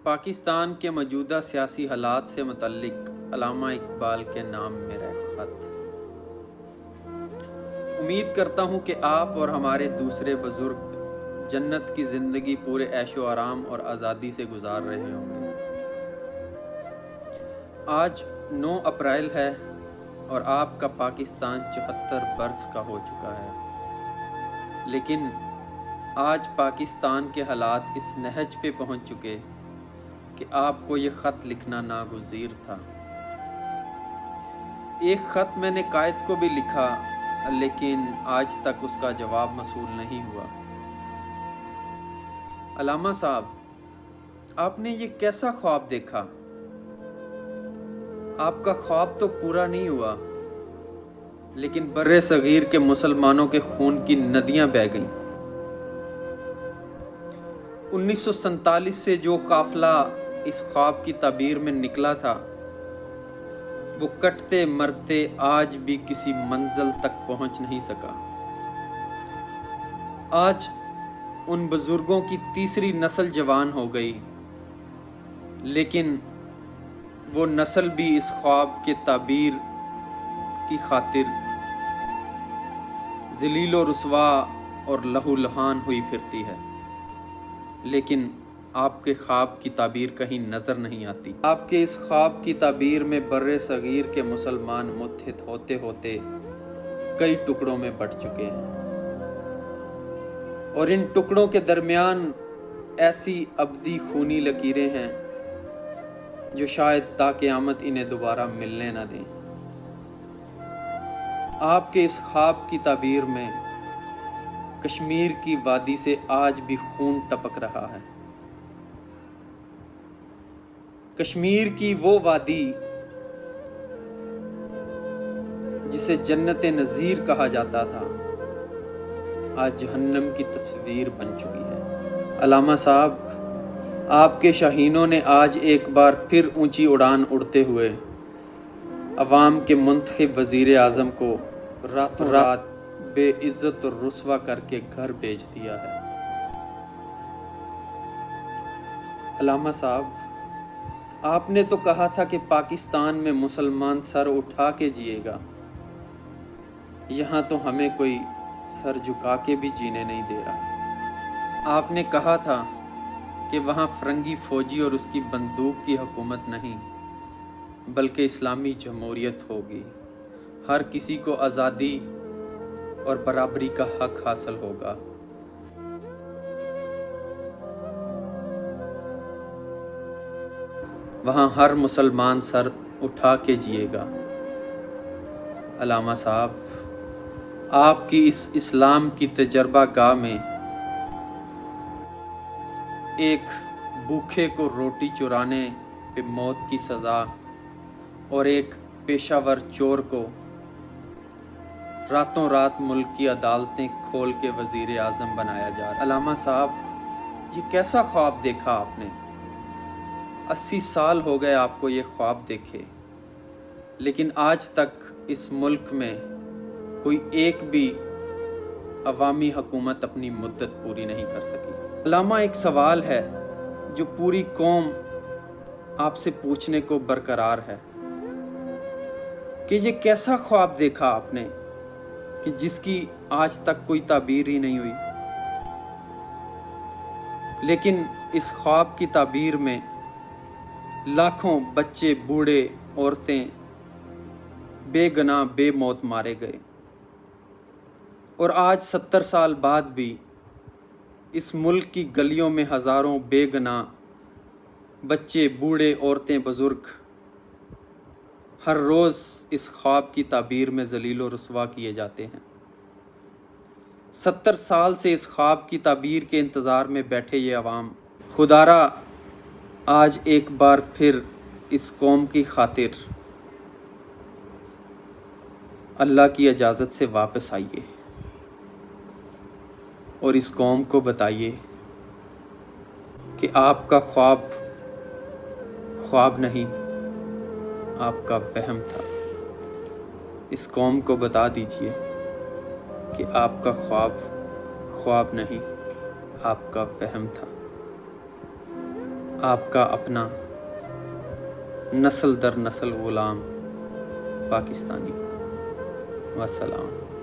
پاکستان کے موجودہ سیاسی حالات سے متعلق علامہ اقبال کے نام میرا خط۔ امید کرتا ہوں کہ آپ اور ہمارے دوسرے بزرگ جنت کی زندگی پورے عیش و آرام اور آزادی سے گزار رہے ہوں گے۔ آج 9 اپریل ہے اور آپ کا پاکستان 74 برس کا ہو چکا ہے، لیکن آج پاکستان کے حالات اس نہج پہ پہنچ چکے کہ آپ کو یہ خط لکھنا ناگزیر تھا۔ ایک خط میں نے قائد کو بھی لکھا، لیکن آج تک اس کا جواب موصول نہیں ہوا۔ علامہ صاحب، آپ نے یہ کیسا خواب دیکھا؟ آپ کا خواب تو پورا نہیں ہوا، لیکن برِ صغیر کے مسلمانوں کے خون کی ندیاں بہہ گئیں۔ 1947 سے جو قافلہ اس خواب کی تعبیر میں نکلا تھا، وہ کٹتے مرتے آج بھی کسی منزل تک پہنچ نہیں سکا۔ آج ان بزرگوں کی تیسری نسل جوان ہو گئی، لیکن وہ نسل بھی اس خواب کے تعبیر کی خاطر ذلیل و رسوا اور لہو لہان ہوئی پھرتی ہے، لیکن آپ کے خواب کی تعبیر کہیں نظر نہیں آتی۔ آپ کے اس خواب کی تعبیر میں برِ صغیر کے مسلمان متحد ہوتے ہوتے کئی ٹکڑوں میں بٹ چکے ہیں، اور ان ٹکڑوں کے درمیان ایسی ابدی خونی لکیریں ہیں جو شاید تا قیامت انہیں دوبارہ ملنے نہ دیں۔ آپ کے اس خواب کی تعبیر میں کشمیر کی وادی سے آج بھی خون ٹپک رہا ہے۔ کشمیر کی وہ وادی جسے جنت نذیر کہا جاتا تھا، آج جہنم کی تصویر بن چکی ہے۔ علامہ صاحب، آپ کے شاہینوں نے آج ایک بار پھر اونچی اڑان اڑتے ہوئے عوام کے منتخب وزیر اعظم کو راتوں رات بے عزت اور رسوا کر کے گھر بھیج دیا ہے۔ علامہ صاحب، آپ نے تو کہا تھا کہ پاکستان میں مسلمان سر اٹھا کے جیے گا، یہاں تو ہمیں کوئی سر جھکا کے بھی جینے نہیں دے رہا۔ آپ نے کہا تھا کہ وہاں فرنگی فوجی اور اس کی بندوق کی حکومت نہیں، بلکہ اسلامی جمہوریت ہوگی، ہر کسی کو آزادی اور برابری کا حق حاصل ہوگا۔ وہاں ہر مسلمان سر اٹھا کے جیے گا۔ علامہ صاحب، آپ کی اس اسلام کی تجربہ گاہ میں ایک بھوکے کو روٹی چرانے پہ موت کی سزا اور ایک پیشہ ور چور کو راتوں رات ملک کی عدالتیں کھول کے وزیر اعظم بنایا جا رہا ہے۔ علامہ صاحب، یہ کیسا خواب دیکھا آپ نے؟ 80 سال ہو گئے آپ کو یہ خواب دیکھے، لیکن آج تک اس ملک میں کوئی ایک بھی عوامی حکومت اپنی مدت پوری نہیں کر سکی۔ علامہ، ایک سوال ہے جو پوری قوم آپ سے پوچھنے کو برقرار ہے کہ یہ کیسا خواب دیکھا آپ نے کہ جس کی آج تک کوئی تعبیر ہی نہیں ہوئی، لیکن اس خواب کی تعبیر میں لاکھوں بچے، بوڑھے، عورتیں بے گناہ بے موت مارے گئے، اور آج 70 سال بعد بھی اس ملک کی گلیوں میں ہزاروں بے گناہ بچے، بوڑھے، عورتیں، بزرگ ہر روز اس خواب کی تعبیر میں ذلیل و رسوا کیے جاتے ہیں۔ 70 سال سے اس خواب کی تعبیر کے انتظار میں بیٹھے یہ عوام خدارا آج ایک بار پھر اس قوم کی خاطر اللہ کی اجازت سے واپس آئیے اور اس قوم کو بتائیے کہ آپ کا خواب خواب نہیں، آپ کا وہم تھا۔ اس قوم کو بتا دیجئے کہ آپ کا خواب خواب نہیں، آپ کا وہم تھا۔ آپ کا اپنا نسل در نسل غلام پاکستانی. والسلام.